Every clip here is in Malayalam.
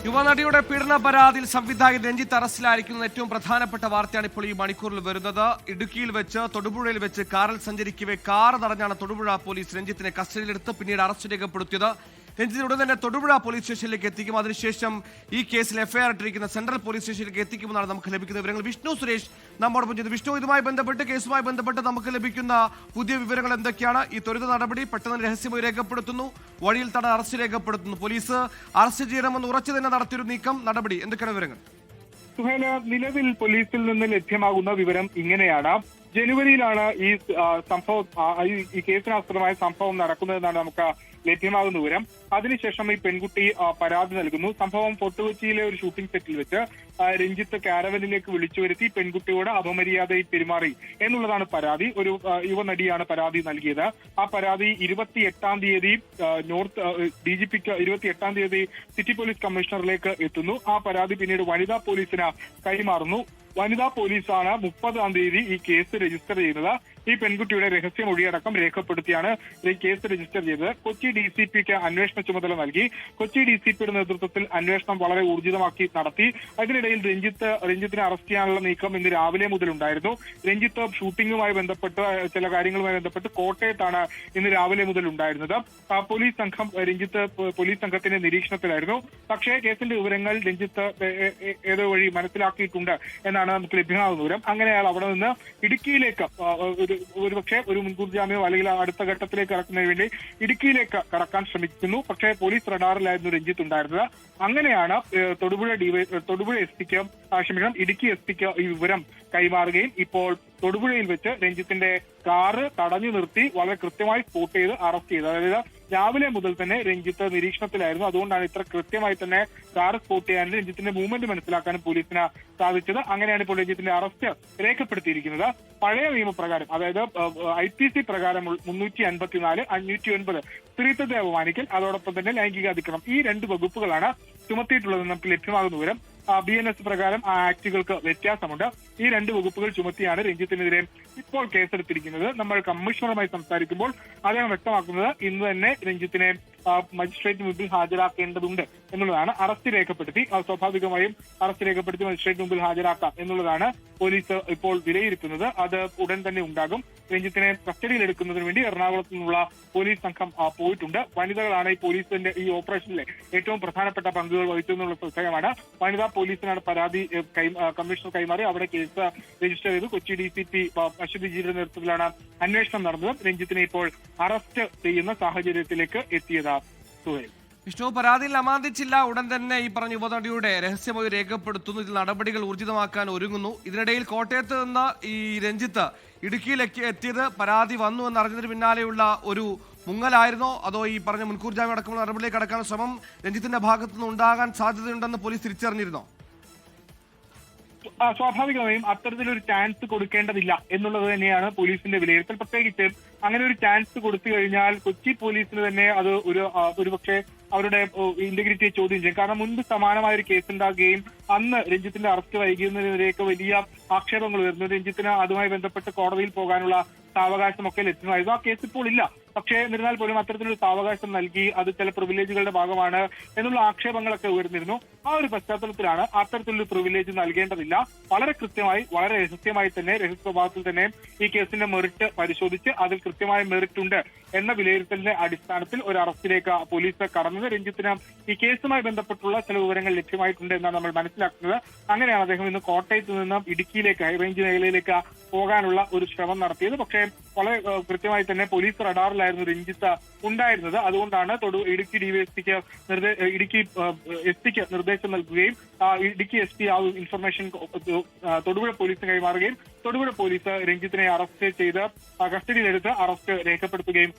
യുവനടിയുടെ പീഡന പരാതിയിൽ സംവിധായകൻ രഞ്ജിത്ത് അറസ്റ്റിലായിരിക്കുന്ന ഏറ്റവും പ്രധാനപ്പെട്ട വാർത്തയാണ് ഇപ്പോൾ ഈ മണിക്കൂറിൽ വരുന്നത്. ഇടുക്കിയിൽ വെച്ച് തൊടുപുഴയിൽ വെച്ച് കാറിൽ സഞ്ചരിക്കവേ കാർ തടഞ്ഞാണ് തൊടുപുഴ പോലീസ് രഞ്ജിത്തിനെ കസ്റ്റഡിയിലെടുത്ത് പിന്നീട് അറസ്റ്റ് രേഖപ്പെടുത്തിയത്. രഞ്ജിത്ത് ഉടൻ തന്നെ തൊടുപുഴ പോലീസ് സ്റ്റേഷനിലേക്ക് എത്തിക്കും. അതിനുശേഷം ഈ കേസിൽ എഫ്ഐആർ ഇട്ടിരിക്കുന്ന സെൻട്രൽ പോലീസ് സ്റ്റേഷനിലേക്ക് എത്തിക്കുമെന്നാണ് നമുക്ക് ലഭിക്കുന്ന വിവരങ്ങൾ. വിഷ്ണു സുരേഷ് നമ്മോടൊപ്പം ചെയ്തു. വിഷ്ണു, ഇതുമായി ബന്ധപ്പെട്ട് കേസുമായി ബന്ധപ്പെട്ട് നമുക്ക് ലഭിക്കുന്ന പുതിയ വിവരങ്ങൾ എന്തൊക്കെയാണ്? ഈ ത്വരിത നടപടി പെട്ടെന്ന് രഹസ്യമായി രേഖപ്പെടുത്തുന്നു, വഴിയിൽ തടഞ്ഞ അറസ്റ്റ് രേഖപ്പെടുത്തുന്നു, പോലീസ് അറസ്റ്റ് ചെയ്യണമെന്ന് ഉറച്ചു തന്നെ നടത്തിയൊരു നീക്കം നടപടി, എന്തൊക്കെയാണ് വിവരങ്ങൾ? സുഹേല, നിലവിൽ പോലീസിൽ നിന്ന് ലഭ്യമാകുന്ന വിവരം ഇങ്ങനെയാണ്. ജനുവരിയിലാണ് ഈ സംഭവം, ഈ കേസിനാസ്പദമായ സംഭവം നടക്കുന്നതെന്നാണ് നമുക്ക് ലഭ്യമാകുന്ന വിവരം. അതിനുശേഷം ഈ പെൺകുട്ടി പരാതി നൽകുന്നു. സംഭവം ഫോർട്ട് കൊച്ചിയിലെ ഒരു ഷൂട്ടിംഗ് സെറ്റിൽ വെച്ച് രഞ്ജിത്ത് കാരവനിലേക്ക് വിളിച്ചു വരുത്തി പെൺകുട്ടിയോട് അപമര്യാദയിൽ പെരുമാറി എന്നുള്ളതാണ് പരാതി. ഒരു യുവനടിയാണ് പരാതി നൽകിയത്. ആ പരാതി 28-ാം തീയതി DGPക്ക് 28-ാം തീയതി സിറ്റി പോലീസ് കമ്മീഷണറിലേക്ക് എത്തുന്നു. ആ പരാതി പിന്നീട് വനിതാ പോലീസിന് കൈമാറുന്നു. വനിതാ പോലീസാണ് 30-ാം തീയതി ഈ കേസ് രജിസ്റ്റർ ചെയ്തത്. ഈ പെൺകുട്ടിയുടെ രഹസ്യമൊഴിയടക്കം രേഖപ്പെടുത്തിയാണ് ഈ കേസ് രജിസ്റ്റർ ചെയ്തത്. കൊച്ചി DCPക്ക് അന്വേഷണ ചുമതല നൽകി. കൊച്ചി DCPയുടെ നേതൃത്വത്തിൽ അന്വേഷണം വളരെ ഊർജിതമാക്കി നടത്തി. അതിനിടയിൽ രഞ്ജിത്തിനെ അറസ്റ്റ് ചെയ്യാനുള്ള നീക്കം ഇന്ന് രാവിലെ മുതൽ ഉണ്ടായിരുന്നു. രഞ്ജിത്ത് ഷൂട്ടിംഗുമായി ബന്ധപ്പെട്ട് ചില കാര്യങ്ങളുമായി ബന്ധപ്പെട്ട് കോട്ടയത്താണ് ഇന്ന് രാവിലെ മുതൽ ഉണ്ടായിരുന്നത്. പോലീസ് സംഘം പോലീസ് സംഘത്തിന്റെ നിരീക്ഷണത്തിലായിരുന്നു. പക്ഷേ കേസിന്റെ വിവരങ്ങൾ രഞ്ജിത്ത് ഏതോ വഴി മനസ്സിലാക്കിയിട്ടുണ്ട് എന്നാണ് നമുക്ക് ലഭ്യമാകുന്ന വിവരം. അങ്ങനെ അയാൾ അവിടെ നിന്ന് ഇടുക്കിയിലേക്ക് ഒരുപക്ഷെ ഒരു മുൻകൂർ ജാമ്യം അല്ലെങ്കിൽ അടുത്ത ഘട്ടത്തിലേക്ക് കടക്കുന്നതിന് വേണ്ടി ഇടുക്കിയിലേക്ക് കടക്കാൻ ശ്രമിക്കുന്നു. പക്ഷേ പോലീസ് റഡാറിലായിരുന്നു രഞ്ജിത്ത് ഉണ്ടായിരുന്നത്. അങ്ങനെയാണ് തൊടുപുഴ ഇടുക്കി എസ്പിക്ക് ഈ വിവരം കൈമാറുകയും ഇപ്പോൾ തൊടുപുഴയിൽ വെച്ച് രഞ്ജിത്തിന്റെ കാറ് തടഞ്ഞു നിർത്തി വളരെ കൃത്യമായി സ്പോട്ട് ചെയ്ത് അറസ്റ്റ് ചെയ്തത്. അതായത് രാവിലെ മുതൽ തന്നെ രഞ്ജിത്ത് നിരീക്ഷണത്തിലായിരുന്നു. അതുകൊണ്ടാണ് ഇത്ര കൃത്യമായി തന്നെ കാർ സ്പോട്ട് ചെയ്യാനും രഞ്ജിത്തിന്റെ മൂവ്മെന്റ് മനസ്സിലാക്കാനും പോലീസിന് സാധിച്ചത്. അങ്ങനെയാണ് ഇപ്പോൾ രഞ്ജിത്തിന്റെ അറസ്റ്റ് രേഖപ്പെടുത്തിയിരിക്കുന്നത്. പഴയ നിയമപ്രകാരം, അതായത് IPC പ്രകാരം 354, 509 സ്ത്രീത്വത്തെ അപമാനിക്കൽ, അതോടൊപ്പം തന്നെ ലൈംഗിക അതിക്രമം, ഈ 2 വകുപ്പുകളാണ് ചുമത്തിയിട്ടുള്ളതെന്ന് നമുക്ക് ലഭ്യമാകുന്ന വിവരം. BNS പ്രകാരം ആ ആക്ടുകൾക്ക് വ്യത്യാസമുണ്ട്. ഈ 2 വകുപ്പുകൾ ചുമത്തിയാണ് രഞ്ജിത്തിനെതിരെ ഇപ്പോൾ കേസെടുത്തിരിക്കുന്നത്. നമ്മൾ കമ്മീഷണറുമായി സംസാരിക്കുമ്പോൾ അദ്ദേഹം വ്യക്തമാക്കുന്നത് ഇന്ന് തന്നെ രഞ്ജിത്തിനെ മജിസ്ട്രേറ്റ് മുമ്പിൽ ഹാജരാക്കേണ്ടതുണ്ട് എന്നുള്ളതാണ്. അറസ്റ്റ് രേഖപ്പെടുത്തി, സ്വാഭാവികമായും അറസ്റ്റ് രേഖപ്പെടുത്തി മജിസ്ട്രേറ്റ് മുമ്പിൽ ഹാജരാക്കാം എന്നുള്ളതാണ് പോലീസ് ഇപ്പോൾ വിലയിരുത്തുന്നത്. അത് ഉടൻ തന്നെ ഉണ്ടാകും. രഞ്ജിത്തിനെ കസ്റ്റഡിയിൽ എടുക്കുന്നതിന് വേണ്ടി എറണാകുളത്ത് നിന്നുള്ള പോലീസ് സംഘം പോയിട്ടുണ്ട്. വനിതകളാണ് ഈ പോലീസിന്റെ ഈ ഓപ്പറേഷനിലെ ഏറ്റവും പ്രധാനപ്പെട്ട പങ്കുകൾ വഹിച്ചെന്നുള്ള ശ്രദ്ധേയമാണ്. വനിതാ പോലീസിനാണ് പരാതി കമ്മീഷണർ കൈമാറി. അവിടെ കേസ് രജിസ്റ്റർ ചെയ്തു. കൊച്ചി DCP അശ്വതി ജിയുടെ നേതൃത്വത്തിലാണ് അന്വേഷണം നടന്നത്. രഞ്ജിത്തിനെ ഇപ്പോൾ അറസ്റ്റ് ചെയ്യുന്ന സാഹചര്യത്തിലേക്ക് എത്തിയത്. വിഷ്ണു, പരാതിയിൽ അമാന്തിച്ചില്ല. ഉടൻ തന്നെ ഈ പറഞ്ഞ യുവനടിയുടെ രഹസ്യമൊഴി രേഖപ്പെടുത്തുന്നു. ഇതിൽ നടപടികൾ ഊർജിതമാക്കാൻ ഒരുങ്ങുന്നു. ഇതിനിടയിൽ കോട്ടയത്ത് നിന്ന് ഈ രഞ്ജിത്ത് ഇടുക്കിയിലേക്ക് എത്തിയത് പരാതി വന്നു എന്നറിഞ്ഞതിന് പിന്നാലെയുള്ള ഒരു മുങ്ങലായിരുന്നോ, അതോ ഈ പറഞ്ഞ മുൻകൂർ ജാമ്യം അടക്കമുള്ള നടപടിയിലേക്ക് കടക്കാൻ ശ്രമം രഞ്ജിത്തിന്റെ ഭാഗത്തുനിന്ന് ഉണ്ടാകാൻ സാധ്യതയുണ്ടെന്ന് പോലീസ് തിരിച്ചറിഞ്ഞിരുന്നോ? സ്വാഭാവികമായും അത്തരത്തിലൊരു ചാൻസ് കൊടുക്കേണ്ടതില്ല എന്നുള്ളത് തന്നെയാണ് പോലീസിന്റെ വിലയിരുത്തൽ. പ്രത്യേകിച്ച് അങ്ങനെ ഒരു ചാൻസ് കൊടുത്തു കഴിഞ്ഞാൽ കൊച്ചി പോലീസിന് തന്നെ അത് ഒരുപക്ഷെ അവരുടെ ഇന്റഗ്രിറ്റിയെ ചോദ്യം ചെയ്യും. കാരണം മുൻപ് സമാനമായ ഒരു കേസ് ഉണ്ടാകുകയും അന്ന് രഞ്ജിത്തിന്റെ അറസ്റ്റ് വൈകുന്നതിനെതിരെയൊക്കെ വലിയ ആക്ഷേപങ്ങൾ വരുന്നു. രഞ്ജിത്തിന് അതുമായി ബന്ധപ്പെട്ട് കോടതിയിൽ പോകാനുള്ള സാവകാശമൊക്കെ ലഭ്യമായിരുന്നു. ആ കേസ് ഇപ്പോൾ ഇല്ല. പക്ഷേ എന്നിരുന്നാൽ പോലും അത്തരത്തിലൊരു സാവകാശം നൽകി അത് ചില പ്രിവിലേജുകളുടെ ഭാഗമാണ് എന്നുള്ള ആക്ഷേപങ്ങളൊക്കെ ഉയർന്നിരുന്നു. ആ ഒരു പശ്ചാത്തലത്തിലാണ് അത്തരത്തിലൊരു പ്രിവിലേജ് നൽകേണ്ടതില്ല, വളരെ കൃത്യമായി വളരെ രഹസ്യമായി തന്നെ രഹസ്യ സ്വഭാവത്തിൽ തന്നെ ഈ കേസിന്റെ മെറിറ്റ് പരിശോധിച്ച് അതിൽ കൃത്യമായ മെറിറ്റ് ഉണ്ട് എന്ന വിലയിരുത്തലിന്റെ അടിസ്ഥാനത്തിൽ ഒരു അറസ്റ്റിലേക്ക് പോലീസ് കടന്നത്. രഞ്ജിത്തിന് ഈ കേസുമായി ബന്ധപ്പെട്ടുള്ള ചില വിവരങ്ങൾ ലഭ്യമായിട്ടുണ്ട് എന്നാണ് നമ്മൾ മനസ്സിലാക്കുന്നത്. അങ്ങനെയാണ് അദ്ദേഹം ഇന്ന് കോട്ടയത്ത് നിന്ന് ഇടുക്കിയിലേക്ക് ഹൈറേഞ്ച് മേഖലയിലേക്ക് പോകാനുള്ള ഒരു ശ്രമം നടത്തിയത്. പക്ഷേ വളരെ കൃത്യമായി തന്നെ പോലീസ് റഡാറിലായിരുന്നു രഞ്ജിത്ത് ഉണ്ടായിരുന്നത്. അതുകൊണ്ടാണ് ഇടുക്കി എസ്പിക്ക് നിർദ്ദേശം നൽകുകയും ഇടുക്കി SP ആ ഇൻഫർമേഷൻ തൊടുപുഴ പോലീസിന് കൈമാറുകയും തൊടുപുഴ പോലീസ് രഞ്ജിത്തിനെ അറസ്റ്റ് ചെയ്ത് കസ്റ്റഡിയിലെടുത്ത് അറസ്റ്റ് രേഖപ്പെടുത്തുകയും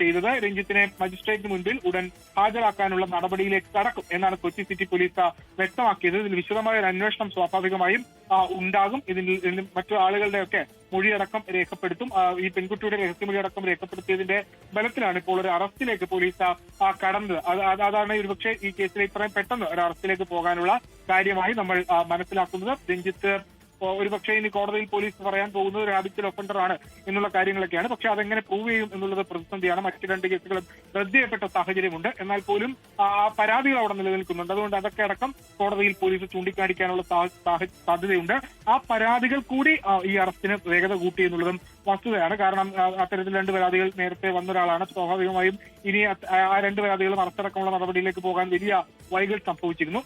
ചെയ്തത്. രഞ്ജിത്തിനെ മജിസ്ട്രേറ്റിന് മുൻപിൽ ഉടൻ ഹാജരാക്കാനുള്ള നടപടിയിലേക്ക് കടക്കും എന്നാണ് കൊച്ചി സിറ്റി പോലീസ് വ്യക്തമാക്കിയത്. ഇതിൽ വിശദമായ ഒരു അന്വേഷണം സ്വാഭാവികമായും ഉണ്ടാകും. ഇതിൽ മറ്റു ആളുകളുടെയൊക്കെ മൊഴിയടക്കം രേഖപ്പെടുത്തും. ഈ പെൺകുട്ടിയുടെ രഹസ്യമൊഴിയടക്കം രേഖപ്പെടുത്തിയതിന്റെ ബലത്തിലാണ് ഇപ്പോൾ ഒരു അറസ്റ്റിലേക്ക് പോലീസ് കടന്നത്. അതാണ് ഒരുപക്ഷെ ഈ കേസിൽ ഇത്രയും പെട്ടെന്ന് ഒരു അറസ്റ്റിലേക്ക് പോകാനുള്ള കാര്യമായി നമ്മൾ മനസ്സിലാക്കുന്നത്. രഞ്ജിത്ത് ഒരുപക്ഷെ ഇനി കോടതിയിൽ പോലീസ് പറയാൻ പോകുന്നത് ഒരു ഹാബിച്വൽ ഒഫൻഡർ ആണ് എന്നുള്ള കാര്യങ്ങളൊക്കെയാണ്. പക്ഷെ അതെങ്ങനെ പ്രൂവ് ചെയ്യും എന്നുള്ളത് പ്രതിസന്ധിയാണ്. മറ്റ് 2 കേസുകളും റദ്ദ് ചെയ്യപ്പെട്ട സാഹചര്യമുണ്ട്. എന്നാൽ പോലും പരാതികൾ അവിടെ നിലനിൽക്കുന്നുണ്ട്. അതുകൊണ്ട് അതൊക്കെ അടക്കം കോടതിയിൽ പോലീസ് ചൂണ്ടിക്കാണിക്കാനുള്ള സാധ്യതയുണ്ട്. ആ പരാതികൾ കൂടി ഈ അറസ്റ്റിന് വേഗത കൂട്ടി എന്നുള്ളതും വസ്തുതയാണ്. കാരണം അത്തരത്തിൽ 2 പരാതികൾ നേരത്തെ വന്ന ഒരാളാണ്. സ്വാഭാവികമായും ഇനി ആ 2 പരാതികളും അറസ്റ്റടക്കമുള്ള നടപടിയിലേക്ക് പോകാൻ വലിയ വൈകൽ സംഭവിച്ചിരുന്നു.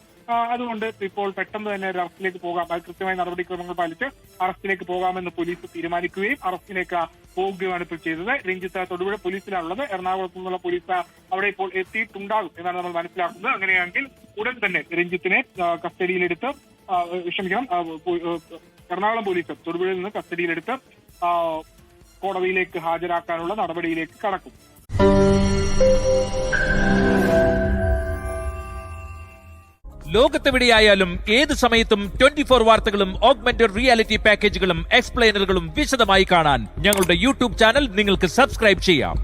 അതുകൊണ്ട് ഇപ്പോൾ പെട്ടെന്ന് തന്നെ ഒരു അറസ്റ്റിലേക്ക് പോകാം, കൃത്യമായ നടപടിക്രമങ്ങൾ പാലിച്ച് അറസ്റ്റിലേക്ക് പോകാമെന്ന് പോലീസ് തീരുമാനിക്കുകയും അറസ്റ്റിലേക്ക് പോകുകയാണ് ഇപ്പോൾ ചെയ്തത്. രഞ്ജിത്ത് തൊടുപുഴ പോലീസിലാണുള്ളത്. എറണാകുളത്തു നിന്നുള്ള പോലീസ് അവിടെ ഇപ്പോൾ എത്തിയിട്ടുണ്ടാകും എന്നാണ് നമ്മൾ മനസ്സിലാക്കുന്നത്. അങ്ങനെയാണെങ്കിൽ ഉടൻ തന്നെ രഞ്ജിത്തിനെ കസ്റ്റഡിയിലെടുത്ത് എറണാകുളം പോലീസ് തൊടുപുഴയിൽ നിന്ന് കസ്റ്റഡിയിലെടുത്ത് കോടതിയിലേക്ക് ഹാജരാക്കാനുള്ള നടപടിയിലേക്ക് കടക്കും. ലോകത്തെവിടെയായാലും ഏത് സമയത്തും 24 വാർത്തകളും ഓഗ്മെന്റഡ് റിയാലിറ്റി പാക്കേജുകളും എക്സ്പ്ലെയിനറുകളും വിശദമായി കാണാൻ ഞങ്ങളുടെ യൂട്യൂബ് ചാനൽ നിങ്ങൾക്ക് സബ്സ്ക്രൈബ് ചെയ്യാം.